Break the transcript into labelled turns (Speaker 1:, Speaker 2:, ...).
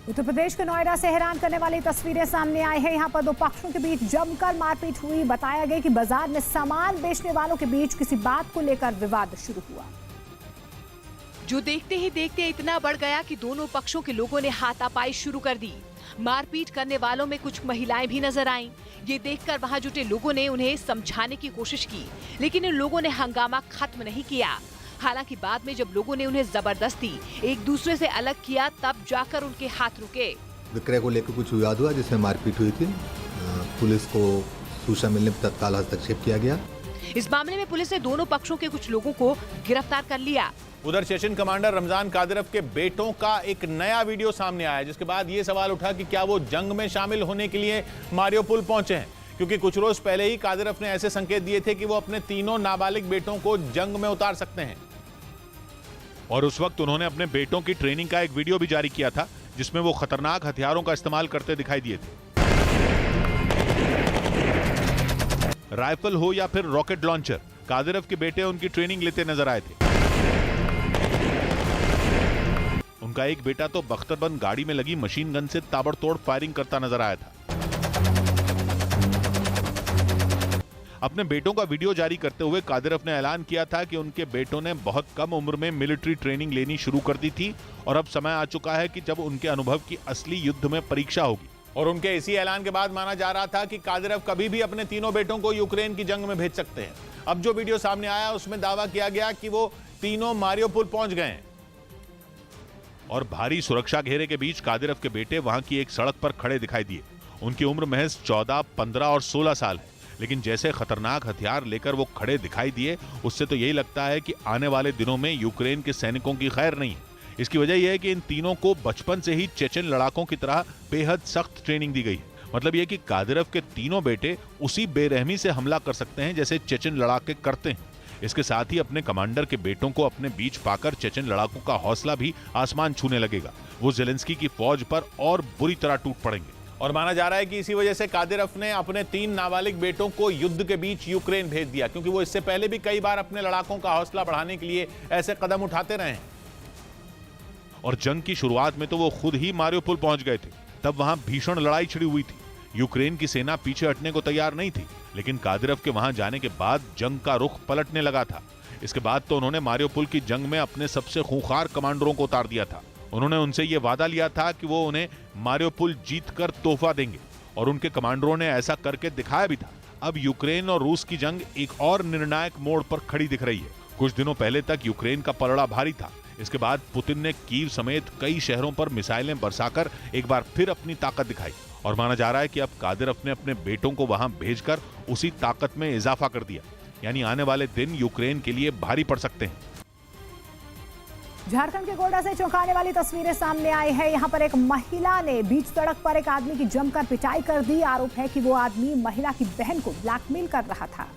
Speaker 1: उत्तर प्रदेश के नोएडा से हैरान करने वाली तस्वीरें सामने आई है। यहाँ पर दो पक्षों के बीच जमकर मारपीट हुई। बताया गया कि बाजार में सामान बेचने वालों के बीच किसी बात को लेकर विवाद शुरू हुआ,
Speaker 2: जो देखते ही देखते इतना बढ़ गया कि दोनों पक्षों के लोगों ने हाथापाई शुरू कर दी। मारपीट करने वालों में कुछ महिलाएं भी नजर आईं। ये देखकर वहां जुटे लोगों ने उन्हें समझाने की कोशिश की, लेकिन इन लोगों ने हंगामा खत्म नहीं किया। हालांकि बाद में जब लोगों ने उन्हें जबरदस्ती एक दूसरे से अलग किया, तब जाकर उनके हाथ रुके।
Speaker 3: विक्रय को लेकर कुछ विवाद हुआ जिसमें मारपीट हुई थी। पुलिस को सूचना मिलने पर तत्काल हस्तक्षेप किया गया।
Speaker 2: इस मामले में पुलिस ने दोनों पक्षों के कुछ लोगों को गिरफ्तार कर लिया।
Speaker 4: उधर स्टेशन कमांडर रमजान कादिरव के बेटों का एक नया वीडियो सामने आया, जिसके बाद ये सवाल उठा कि क्या वो जंग में शामिल होने के लिए मारियोपुल पहुंचे हैं, क्योंकि कुछ रोज पहले ही कादिरव ने ऐसे संकेत दिए थे कि वो अपने तीनों नाबालिग बेटों को जंग में उतार सकते हैं।
Speaker 5: और उस वक्त उन्होंने अपने बेटों की ट्रेनिंग का एक वीडियो भी जारी किया था, जिसमें वो खतरनाक हथियारों का इस्तेमाल करते दिखाई दिए थे। राइफल हो या फिर रॉकेट लॉन्चर, कादिरव के बेटे उनकी ट्रेनिंग लेते नजर आए थे। उनका एक बेटा तो बख्तरबंद गाड़ी में लगी मशीन गन से ताबड़तोड़ फायरिंग करता नजर आया था। अपने बेटों का वीडियो जारी करते हुए कादिरव ने ऐलान किया था कि उनके बेटों ने बहुत कम उम्र में मिलिट्री ट्रेनिंग लेनी शुरू कर दी थी और अब समय आ चुका है कि जब उनके अनुभव की असली युद्ध में परीक्षा होगी।
Speaker 4: और उनके इसी ऐलान के बाद माना जा रहा था कि कादिरव कभी भी अपने तीनों बेटों को यूक्रेन की जंग में भेज सकते हैं। अब जो वीडियो सामने आया उसमें दावा किया गया कि वो तीनों मारियोपुल पहुंच गए हैं।
Speaker 5: और भारी सुरक्षा घेरे के बीच कादिरव के बेटे वहां की एक सड़क पर खड़े दिखाई दिए। उनकी उम्र महज 14, 15 और 16 साल है, लेकिन जैसे खतरनाक हथियार लेकर वो खड़े दिखाई दिए, उससे तो यही लगता है कि आने वाले दिनों में यूक्रेन के सैनिकों की खैर नहीं है। इसकी वजह यह है कि इन तीनों को बचपन से ही चेचन लड़ाकों की तरह बेहद सख्त ट्रेनिंग दी गई है। मतलब यह कि कादिरव के तीनों बेटे उसी बेरहमी से हमला कर सकते हैं जैसे चेचन लड़ाके करते हैं। इसके साथ ही अपने कमांडर के बेटों को अपने बीच पाकर चेचन लड़ाकों का हौसला भी आसमान छूने लगेगा। वो ज़ेलेंस्की की फौज पर और बुरी तरह टूट पड़ेंगे।
Speaker 4: और माना जा रहा है कि इसी वजह से कादिरव ने अपने 3 नाबालिग बेटों को युद्ध के बीच यूक्रेन भेज दिया, क्योंकि वो इससे पहले भी कई बार अपने लड़ाकों का हौसला बढ़ाने के लिए ऐसे कदम उठाते रहे हैं।
Speaker 5: और जंग की शुरुआत में तो वो खुद ही मारियोपुल पहुंच गए थे। तब वहां भीषण लड़ाई छिड़ी हुई थी। यूक्रेन की सेना पीछे हटने को तैयार नहीं थी, लेकिन कादिरव के वहां जाने के बाद जंग का रुख पलटने लगा था। इसके बाद तो उन्होंने मारियोपुल की जंग में अपने सबसे खूंखार कमांडरों को उतार दिया था। उन्होंने उनसे ये वादा लिया था कि वो उन्हें मारियोपुल जीतकर तोहफा देंगे, और उनके कमांडरों ने ऐसा करके दिखाया भी था। अब यूक्रेन और रूस की जंग एक और निर्णायक मोड़ पर खड़ी दिख रही है। कुछ दिनों पहले तक यूक्रेन का पलड़ा भारी था। इसके बाद पुतिन ने कीव समेत कई शहरों पर मिसाइलें बरसाकर एक बार फिर अपनी ताकत दिखाई, और माना जा रहा है कि अब कादिरव ने अपने बेटों को वहां भेजकर उसी ताकत में इजाफा कर दिया। यानी आने वाले दिन यूक्रेन के लिए भारी पड़ सकते हैं।
Speaker 1: झारखंड के गोड्डा से चौंकाने वाली तस्वीरें सामने आई है। यहाँ पर एक महिला ने बीच सड़क पर एक आदमी की जमकर पिटाई कर दी। आरोप है कि वो आदमी महिला की बहन को ब्लैकमेल कर रहा था।